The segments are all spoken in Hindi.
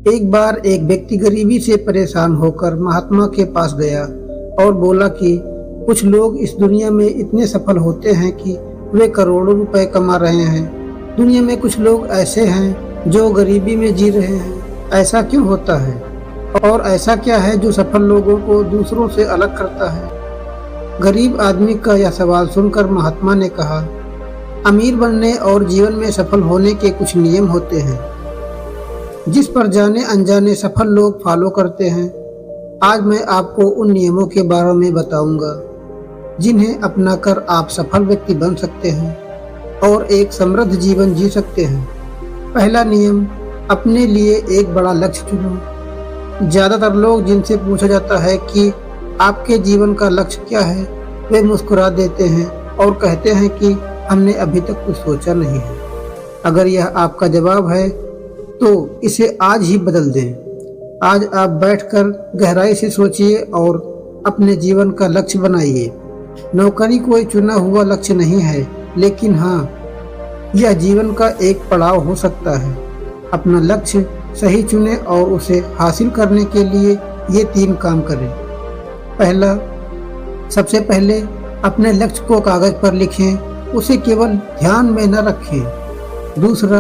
एक बार एक व्यक्ति गरीबी से परेशान होकर महात्मा के पास गया और बोला कि कुछ लोग इस दुनिया में इतने सफल होते हैं कि वे करोड़ों रुपए कमा रहे हैं। दुनिया में कुछ लोग ऐसे हैं जो गरीबी में जी रहे हैं। ऐसा क्यों होता है? और ऐसा क्या है जो सफल लोगों को दूसरों से अलग करता है? गरीब आदमी का यह सवाल सुनकर महात्मा ने कहा, अमीर बनने और जीवन में सफल होने के कुछ नियम होते हैं जिस पर जाने अनजाने सफल लोग फॉलो करते हैं। आज मैं आपको उन नियमों के बारे में बताऊंगा जिन्हें अपनाकर आप सफल व्यक्ति बन सकते हैं और एक समृद्ध जीवन जी सकते हैं। पहला नियम, अपने लिए एक बड़ा लक्ष्य चुनो। ज़्यादातर लोग जिनसे पूछा जाता है कि आपके जीवन का लक्ष्य क्या है, वे मुस्कुरा देते हैं और कहते हैं कि हमने अभी तक कुछ सोचा नहीं है। अगर यह आपका जवाब है तो इसे आज ही बदल दें। आज आप बैठकर गहराई से सोचिए और अपने जीवन का लक्ष्य बनाइए। नौकरी कोई चुना हुआ लक्ष्य नहीं है, लेकिन हाँ, यह जीवन का एक पड़ाव हो सकता है। अपना लक्ष्य सही चुनें और उसे हासिल करने के लिए ये 3 काम करें। पहला, सबसे पहले अपने लक्ष्य को कागज पर लिखें, उसे केवल ध्यान में न रखें। दूसरा,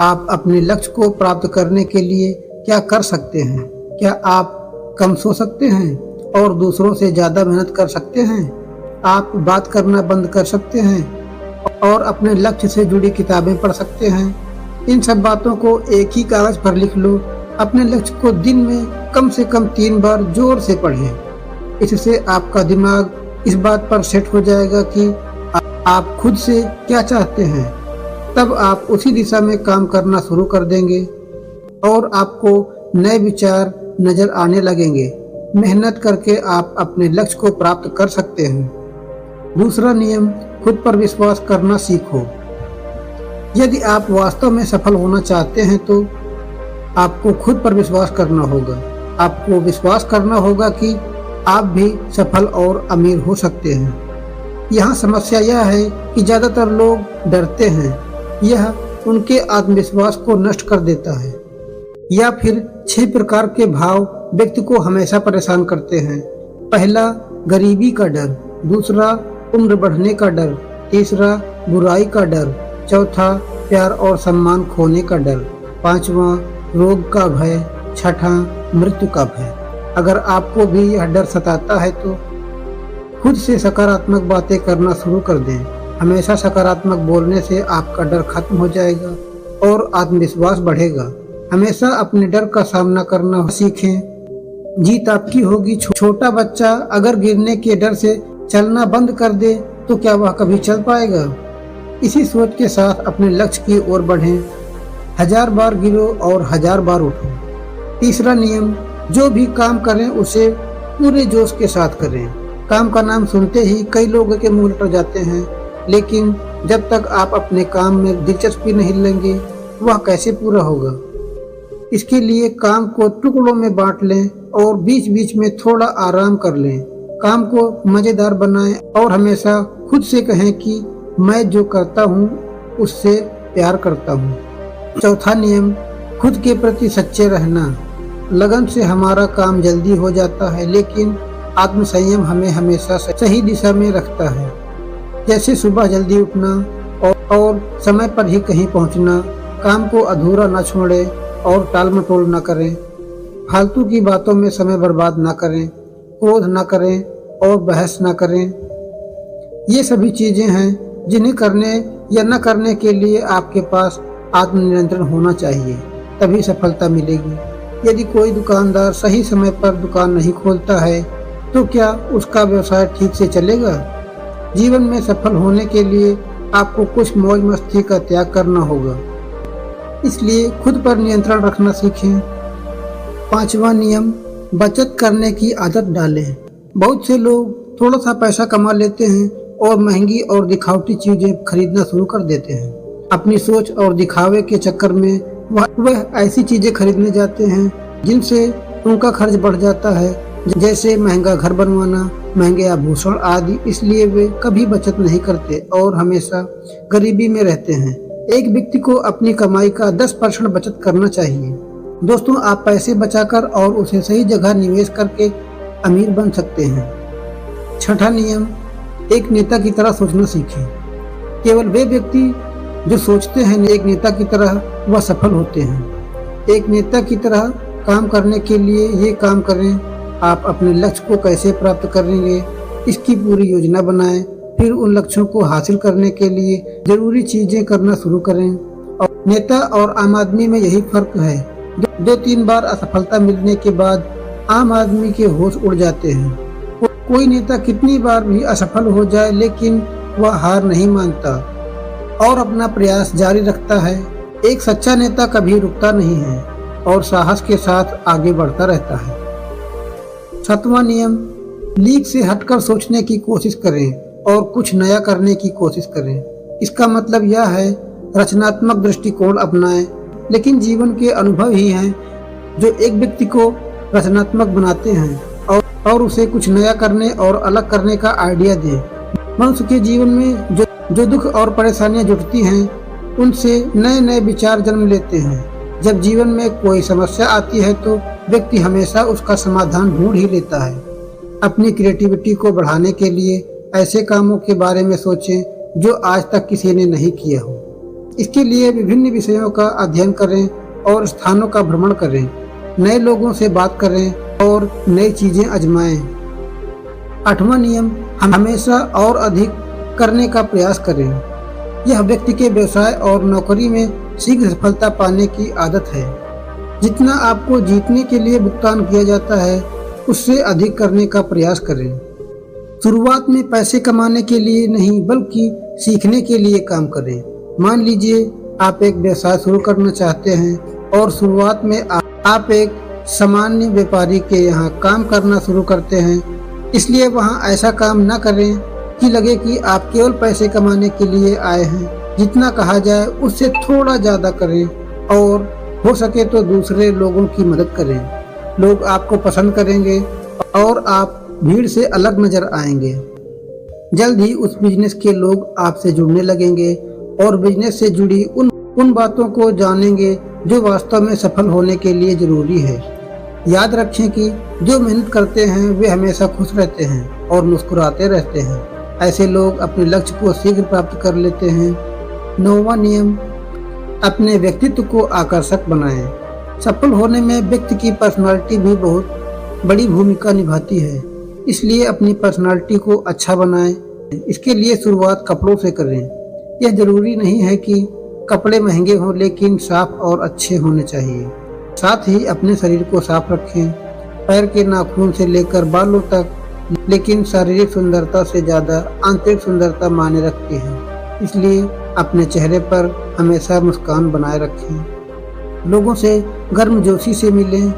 आप अपने लक्ष्य को प्राप्त करने के लिए क्या कर सकते हैं? क्या आप कम सो सकते हैं और दूसरों से ज़्यादा मेहनत कर सकते हैं? आप बात करना बंद कर सकते हैं और अपने लक्ष्य से जुड़ी किताबें पढ़ सकते हैं। इन सब बातों को एक ही कागज पर लिख लो। अपने लक्ष्य को दिन में कम से कम 3 बार जोर से पढ़ें। इससे आपका दिमाग इस बात पर सेट हो जाएगा कि आप खुद से क्या चाहते हैं। तब आप उसी दिशा में काम करना शुरू कर देंगे और आपको नए विचार नजर आने लगेंगे। मेहनत करके आप अपने लक्ष्य को प्राप्त कर सकते हैं। दूसरा नियम, खुद पर विश्वास करना सीखो। यदि आप वास्तव में सफल होना चाहते हैं तो आपको खुद पर विश्वास करना होगा। आपको विश्वास करना होगा कि आप भी सफल और अमीर हो सकते हैं। यहाँ समस्या यह है कि ज़्यादातर लोग डरते हैं। यह उनके आत्मविश्वास को नष्ट कर देता है। या फिर 6 प्रकार के भाव व्यक्ति को हमेशा परेशान करते हैं। पहला, गरीबी का डर। दूसरा, उम्र बढ़ने का डर। तीसरा, बुराई का डर। चौथा, प्यार और सम्मान खोने का डर। पांचवा, रोग का भय। छठा, मृत्यु का भय। अगर आपको भी यह डर सताता है तो खुद से सकारात्मक बातें करना शुरू कर दें। हमेशा सकारात्मक बोलने से आपका डर खत्म हो जाएगा और आत्मविश्वास बढ़ेगा। हमेशा अपने डर का सामना करना सीखें। जीत आपकी होगी। छोटा बच्चा अगर गिरने के डर से चलना बंद कर दे तो क्या वह कभी चल पाएगा? इसी सोच के साथ अपने लक्ष्य की ओर बढ़ें। 1000 बार गिरो और 1000 बार उठो। तीसरा नियम, जो भी काम करें उसे पूरे जोश के साथ करें। काम का नाम सुनते ही कई लोगों के मुंह लटक जाते हैं, लेकिन जब तक आप अपने काम में दिलचस्पी नहीं लेंगे वह कैसे पूरा होगा? इसके लिए काम को टुकड़ों में बांट लें और बीच बीच में थोड़ा आराम कर लें। काम को मज़ेदार बनाएं और हमेशा खुद से कहें कि मैं जो करता हूँ उससे प्यार करता हूँ। चौथा नियम, खुद के प्रति सच्चे रहना। लगन से हमारा काम जल्दी हो जाता है, लेकिन आत्मसंयम हमें हमेशा सही दिशा में रखता है। जैसे सुबह जल्दी उठना और समय पर ही कहीं पहुंचना। काम को अधूरा न छोड़ें और टाल मटोल न करें। फालतू की बातों में समय बर्बाद न करें। क्रोध न करें और बहस न करें। ये सभी चीज़ें हैं जिन्हें करने या न करने के लिए आपके पास आत्मनियंत्रण होना चाहिए, तभी सफलता मिलेगी। यदि कोई दुकानदार सही समय पर दुकान नहीं खोलता है तो क्या उसका व्यवसाय ठीक से चलेगा? जीवन में सफल होने के लिए आपको कुछ मौज मस्ती का त्याग करना होगा, इसलिए खुद पर नियंत्रण रखना सीखें। पांचवा नियम, बचत करने की आदत डालें। बहुत से लोग थोड़ा सा पैसा कमा लेते हैं और महंगी और दिखावटी चीजें खरीदना शुरू कर देते हैं। अपनी सोच और दिखावे के चक्कर में वह ऐसी चीजें खरीदने जाते हैं जिनसे उनका खर्च बढ़ जाता है, जैसे महंगा घर बनवाना, महंगे आभूषण आदि। इसलिए वे कभी बचत नहीं करते और हमेशा गरीबी में रहते हैं। एक व्यक्ति को अपनी कमाई का 10% बचत करना चाहिए। दोस्तों, आप पैसे बचाकर और उसे सही जगह निवेश करके अमीर बन सकते हैं। छठा नियम, एक नेता की तरह सोचना सीखें। केवल वे व्यक्ति जो सोचते हैं एक नेता की तरह वह सफल होते हैं। एक नेता की तरह काम करने के लिए ये काम करें। आप अपने लक्ष्य को कैसे प्राप्त करेंगे इसकी पूरी योजना बनाएं। फिर उन लक्ष्यों को हासिल करने के लिए जरूरी चीजें करना शुरू करें। और नेता और आम आदमी में यही फर्क है। 2-3 बार असफलता मिलने के बाद आम आदमी के होश उड़ जाते हैं। कोई नेता कितनी बार भी असफल हो जाए लेकिन वह हार नहीं मानता और अपना प्रयास जारी रखता है। एक सच्चा नेता कभी रुकता नहीं है और साहस के साथ आगे बढ़ता रहता है। 7वां नियम, लीक से हटकर सोचने की कोशिश करें और कुछ नया करने की कोशिश करें। इसका मतलब यह है रचनात्मक दृष्टिकोण अपनाएं। लेकिन जीवन के अनुभव ही हैं जो एक व्यक्ति को रचनात्मक बनाते हैं और उसे कुछ नया करने और अलग करने का आइडिया दें। मनुष्य के जीवन में जो दुख और परेशानियां जुटती हैं उनसे नए नए विचार जन्म लेते हैं। जब जीवन में कोई समस्या आती है तो व्यक्ति हमेशा उसका समाधान ढूंढ ही लेता है। अपनी क्रिएटिविटी को बढ़ाने के लिए ऐसे कामों के बारे में सोचें जो आज तक किसी ने नहीं किया हो। इसके लिए विभिन्न विषयों का अध्ययन करें और स्थानों का भ्रमण करें। नए लोगों से बात करें और नई चीजें आजमाएं। 8वां नियम, हमेशा और अधिक करने का प्रयास करें। यह व्यक्ति के व्यवसाय और नौकरी में शीघ्र सफलता पाने की आदत है। जितना आपको जीतने के लिए भुगतान किया जाता है उससे अधिक करने का प्रयास करें। शुरुआत में पैसे कमाने के लिए नहीं बल्कि सीखने के लिए काम करें। मान लीजिए आप एक व्यवसाय शुरू करना चाहते हैं और शुरुआत में आप एक सामान्य व्यापारी के यहाँ काम करना शुरू करते हैं। इसलिए वहाँ ऐसा काम न करें कि लगे कि आप केवल पैसे कमाने के लिए आए हैं। जितना कहा जाए उससे थोड़ा ज़्यादा करें और हो सके तो दूसरे लोगों की मदद करें। लोग आपको पसंद करेंगे और आप भीड़ से अलग नजर आएंगे। जल्द ही उस बिजनेस के लोग आपसे जुड़ने लगेंगे और बिजनेस से जुड़ी उन बातों को जानेंगे जो वास्तव में सफल होने के लिए जरूरी है। याद रखें कि जो मेहनत करते हैं वे हमेशा खुश रहते हैं और मुस्कुराते रहते हैं। ऐसे लोग अपने लक्ष्य को शीघ्र प्राप्त कर लेते हैं। 9वां नियम, अपने व्यक्तित्व को आकर्षक बनाएं। सफल होने में व्यक्ति की पर्सनालिटी भी बहुत बड़ी भूमिका निभाती है। इसलिए अपनी पर्सनालिटी को अच्छा बनाएं। इसके लिए शुरुआत कपड़ों से करें। यह जरूरी नहीं है कि कपड़े महंगे हों लेकिन साफ और अच्छे होने चाहिए। साथ ही अपने शरीर को साफ रखें, पैर के नाखून से लेकर बालों तक। लेकिन शारीरिक सुंदरता से ज़्यादा आंतरिक सुंदरता मायने रखती है। इसलिए अपने चेहरे पर हमेशा मुस्कान बनाए रखें। लोगों से गर्मजोशी से मिलें,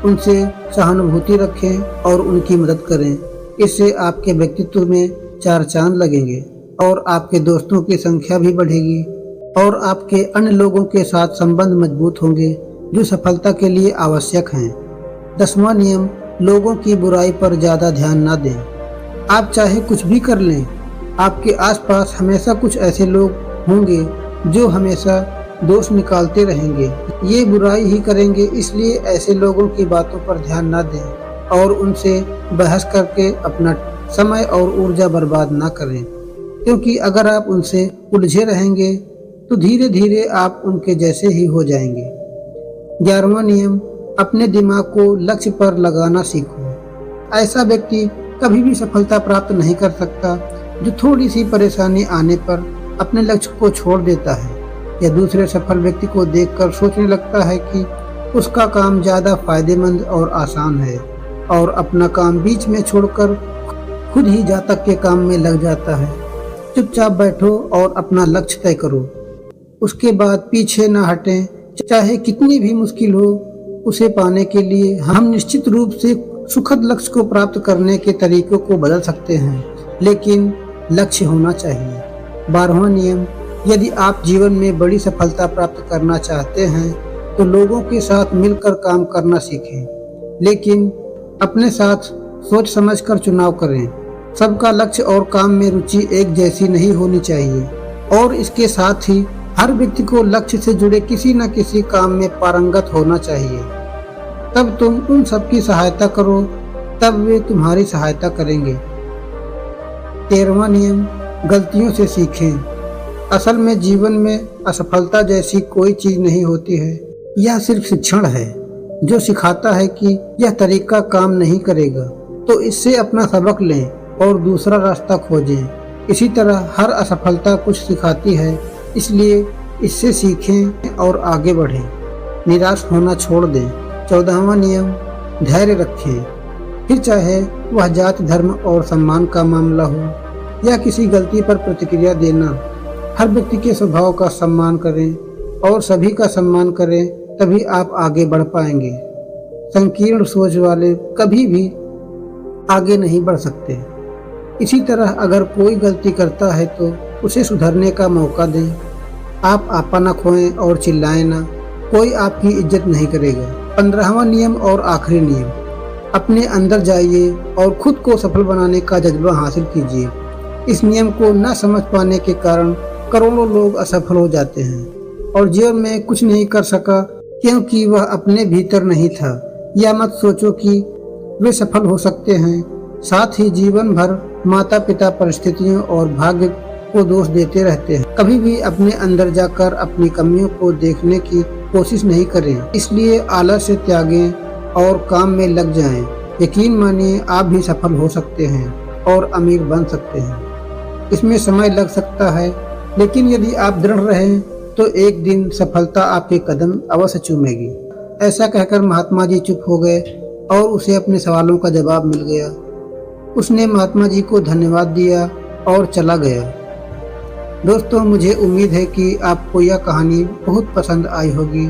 उनसे सहानुभूति रखें और उनकी मदद करें। इससे आपके व्यक्तित्व में 4 चांद लगेंगे और आपके दोस्तों की संख्या भी बढ़ेगी और आपके अन्य लोगों के साथ संबंध मजबूत होंगे जो सफलता के लिए आवश्यक हैं। 10वां नियम, लोगों की बुराई पर ज़्यादा ध्यान न दें। आप चाहे कुछ भी कर लें, आपके आसपास हमेशा कुछ ऐसे लोग होंगे जो हमेशा दोष निकालते रहेंगे। ये बुराई ही करेंगे। इसलिए ऐसे लोगों की बातों पर ध्यान न दें और उनसे बहस करके अपना समय और ऊर्जा बर्बाद ना करें, क्योंकि अगर आप उनसे उलझे रहेंगे तो धीरे धीरे आप उनके जैसे ही हो जाएंगे। 11वां नियम, अपने दिमाग को लक्ष्य पर लगाना सीखो। ऐसा व्यक्ति कभी भी सफलता प्राप्त नहीं कर सकता जो थोड़ी सी परेशानी आने पर अपने लक्ष्य को छोड़ देता है या दूसरे सफल व्यक्ति को देखकर सोचने लगता है कि उसका काम ज़्यादा फायदेमंद और आसान है और अपना काम बीच में छोड़कर खुद ही जातक के काम में लग जाता है। चुपचाप बैठो और अपना लक्ष्य तय करो। उसके बाद पीछे न हटें। चाहे कितनी भी मुश्किल हो, उसे पाने के लिए हम निश्चित रूप से सुखद लक्ष्य को प्राप्त करने के तरीकों को बदल सकते हैं, लेकिन लक्ष्य होना चाहिए। 12वां नियम, यदि आप जीवन में बड़ी सफलता प्राप्त करना चाहते हैं तो लोगों के साथ मिलकर काम करना सीखें, लेकिन अपने साथ सोच समझकर चुनाव करें। सबका लक्ष्य और काम में रुचि एक जैसी नहीं होनी चाहिए और इसके साथ ही हर व्यक्ति को लक्ष्य से जुड़े किसी न किसी काम में पारंगत होना चाहिए। तब तुम उन सबकी सहायता करो, तब वे तुम्हारी सहायता करेंगे। 13वां नियम, गलतियों से सीखें। असल में जीवन में असफलता जैसी कोई चीज नहीं होती है। यह सिर्फ शिक्षण है जो सिखाता है कि यह तरीका काम नहीं करेगा, तो इससे अपना सबक लें और दूसरा रास्ता खोजें। इसी तरह हर असफलता कुछ सिखाती है, इसलिए इससे सीखें और आगे बढ़ें। निराश होना छोड़ दें। 14वां नियम, धैर्य रखें। फिर चाहे वह जाति, धर्म और सम्मान का मामला हो या किसी गलती पर प्रतिक्रिया देना, हर व्यक्ति के स्वभाव का सम्मान करें और सभी का सम्मान करें, तभी आप आगे बढ़ पाएंगे। संकीर्ण सोच वाले कभी भी आगे नहीं बढ़ सकते। इसी तरह अगर कोई गलती करता है तो उसे सुधरने का मौका दें। आप आपा न खोएं और चिल्लाएं ना, कोई आपकी इज्जत नहीं करेगा। 15वां नियम और आखिरी नियम, अपने अंदर जाइए और खुद को सफल बनाने का जज्बा हासिल कीजिए। इस नियम को न समझ पाने के कारण करोड़ों लोग असफल हो जाते हैं और जीवन में कुछ नहीं कर सका क्योंकि वह अपने भीतर नहीं था। या मत सोचो कि वे सफल हो सकते हैं। साथ ही जीवन भर माता पिता, परिस्थितियों और भाग्य को दोष देते रहते हैं। कभी भी अपने अंदर जाकर अपनी कमियों को देखने की कोशिश नहीं करें। इसलिए आलस्य त्यागें और काम में लग जाएं। यकीन मानिए, आप भी सफल हो सकते हैं और अमीर बन सकते हैं। इसमें समय लग सकता है, लेकिन यदि आप दृढ़ रहें तो एक दिन सफलता आपके कदम अवश्य चूमेगी। ऐसा कहकर महात्मा जी चुप हो गए और उसे अपने सवालों का जवाब मिल गया। उसने महात्मा जी को धन्यवाद दिया और चला गया। दोस्तों, मुझे उम्मीद है कि आपको यह कहानी बहुत पसंद आई होगी।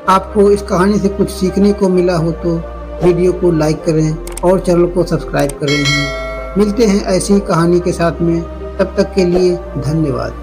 आपको इस कहानी से कुछ सीखने को मिला हो तो वीडियो को लाइक करें और चैनल को सब्सक्राइब करें। मिलते हैं ऐसी कहानी के साथ में, तब तक के लिए धन्यवाद।